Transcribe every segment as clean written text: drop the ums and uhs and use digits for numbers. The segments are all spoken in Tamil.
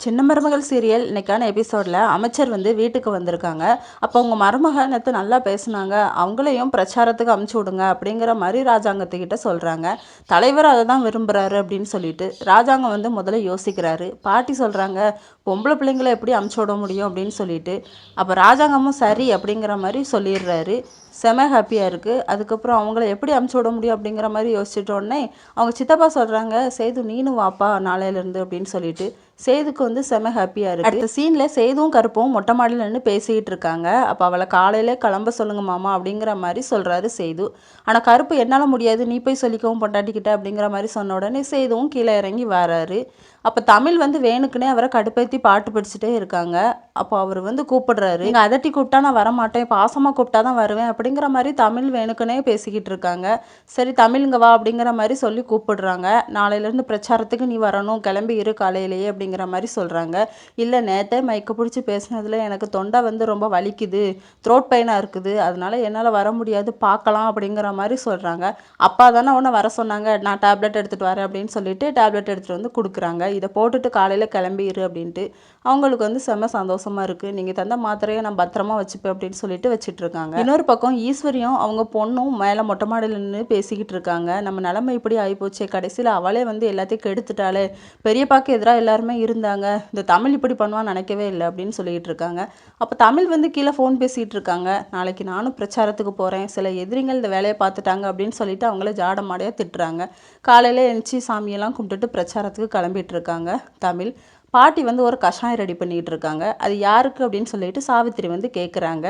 சின்ன மருமகள் சீரியல் இன்னைக்கான எபிசோடில் அமைச்சர் வந்து வீட்டுக்கு வந்திருக்காங்க. அப்போ அவங்க மருமக நேற்று நல்லா பேசுனாங்க, அவங்களையும் பிரச்சாரத்துக்கு அமுச்சு விடுங்க அப்படிங்கிற மாதிரி ராஜாங்கத்துக்கிட்ட சொல்கிறாங்க. தலைவர் அதை தான் விரும்புகிறாரு அப்படின்னு சொல்லிட்டு ராஜாங்கம் வந்து முதல்ல யோசிக்கிறாரு. பாட்டி சொல்கிறாங்க, பொம்பளை பிள்ளைங்களை எப்படி அமுச்சு விட முடியும் அப்படின்னு சொல்லிட்டு. அப்போ ராஜாங்கமும் சரி அப்படிங்கிற மாதிரி சொல்லிடுறாரு. செம ஹாப்பியாக இருக்குது. அதுக்கப்புறம் அவங்கள எப்படி அமுச்சு விட முடியும் அப்படிங்கிற மாதிரி யோசிச்சுட்ட உடனே அவங்க சித்தப்பா சொல்கிறாங்க, சேது நீனும் வாப்பா நாளையிலேருந்து அப்படின்னு சொல்லிட்டு. சேதுக்கு வந்து செம ஹாப்பியாக இருக்குது. அடுத்த சீனில் சேதுவும் கருப்பும் மொட்டை மாடியில் நின்று பேசிக்கிட்டு இருக்காங்க. அப்போ அவளை காலையிலே கிளம்ப சொல்லுங்க மாமா அப்படிங்கிற மாதிரி சொல்கிறாரு சேது. ஆனால் கருப்பு என்னால் முடியாது, நீ போய் சொல்லிக்கவும் பொண்டாட்டிக்கிட்ட அப்படிங்கிற மாதிரி சொன்ன உடனே சேதுவும் கீழே இறங்கி வராரு. அப்போ தமிழ் வந்து வேணுக்குனே அவரை கடுப்பேற்றி பாட்டு படிச்சுட்டே இருக்காங்க. அப்போ அவர் வந்து கூப்பிடுறாரு, நீங்கள் அதட்டி கூப்பிட்டா நான் வரமாட்டேன், பாசமாக கூப்பிட்டா தான் வருவேன் அப்படிங்கிற மாதிரி தமிழ் வேணுக்குனே பேசிக்கிட்டு இருக்காங்க. சரி தமிழுங்க வா அப்படிங்கிற மாதிரி சொல்லி கூப்பிடுறாங்க. நாளையிலேருந்து பிரச்சாரத்துக்கு நீ வரணும், கிளம்பி இரு காலையிலேயே அப்படிங்கிற மாதிரி சொல்கிறாங்க. இல்லை நேற்றே மயக்க பிடிச்சி பேசினதில் எனக்கு தொண்டை வந்து ரொம்ப வலிக்குது, த்ரோட் பெயினாக இருக்குது, அதனால என்னால் வர முடியாது, பார்க்கலாம் அப்படிங்கிற மாதிரி சொல்கிறாங்க. அப்பா தானே உன்னை வர சொன்னாங்க, நான் டேப்லெட் எடுத்துகிட்டு வரேன் அப்படின்னு சொல்லிட்டு டேப்லெட் எடுத்துகிட்டு வந்து கொடுக்குறாங்க. இதை போட்டுட்டு காலையில் கிளம்பிடு அப்படின்ட்டு. அவங்களுக்கு வந்து செம்ம சந்தோஷமாக இருக்குது. நீங்கள் தந்த மாத்திரையை நான் பத்திரமா வச்சுப்பேன் அப்படின்னு சொல்லிட்டு வச்சுட்ருக்காங்க. இன்னொரு பக்கம் ஈஸ்வரியும் அவங்க பொண்ணும் மேலே மொட்டை மாடியில் நின்று பேசிக்கிட்டு இருக்காங்க. நம்ம நிலைமை இப்படி ஆகிப்போச்சே, கடைசியில் அவளே வந்து எல்லாத்தையும் கெடுத்துட்டாலே, பெரியப்பாக்கு எதிராக எல்லாருமே இருந்தாங்க, இந்த தமிழ் இப்படி பண்ணுவான்னு நினைக்கவே இல்லை அப்படின்னு சொல்லிகிட்டு இருக்காங்க. அப்போ தமிழ் வந்து கீழே ஃபோன் பேசிகிட்டு இருக்காங்க. நாளைக்கு நானும் பிரச்சாரத்துக்கு போகிறேன், சில எதிரிகள் இந்த வேலையை பார்த்துட்டாங்க அப்படின்னு சொல்லிட்டு அவங்கள ஜாடமாடையாக திட்டுறாங்க. காலையில் எழுந்துச்சி சாமியெல்லாம் கும்பிட்டுட்டு பிரச்சாரத்துக்கு கிளம்பிட்டு இருக்காங்க தமிழ். பாட்டி வந்து ஒரு கஷாயம் ரெடி பண்ணிகிட்டு இருக்காங்க. அது யாருக்கு அப்படின்னு சொல்லிட்டு சாவித்திரி வந்து கேட்குறாங்க.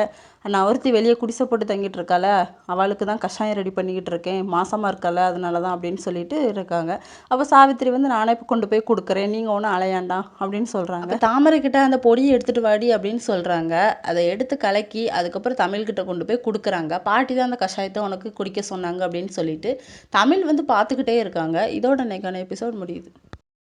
நான் ஒருத்தி வெளியே குடிசை போட்டு தங்கிட்டு இருக்கால, அவளுக்கு தான் கஷாயம் ரெடி பண்ணிக்கிட்டு இருக்கேன், மாசமாக இருக்கால அதனால தான் அப்படின்னு சொல்லிட்டு இருக்காங்க. அப்போ சாவித்திரி வந்து நானே இப்போ கொண்டு போய் கொடுக்குறேன், நீங்கள் ஒன்றும் அலையாண்டாம் அப்படின்னு சொல்கிறாங்க. தாமரை கிட்ட அந்த பொடியை எடுத்துகிட்டு வாடி அப்படின்னு சொல்கிறாங்க. அதை எடுத்து கலக்கி அதுக்கப்புறம் தமிழ்கிட்ட கொண்டு போய் கொடுக்குறாங்க. பாட்டி தான் அந்த கஷாயத்தை உனக்கு குடிக்க சொன்னாங்க அப்படின்னு சொல்லிட்டு தமிழ் வந்து பார்த்துக்கிட்டே இருக்காங்க. இதோட இன்னைக்கான எபிசோட் முடியுது.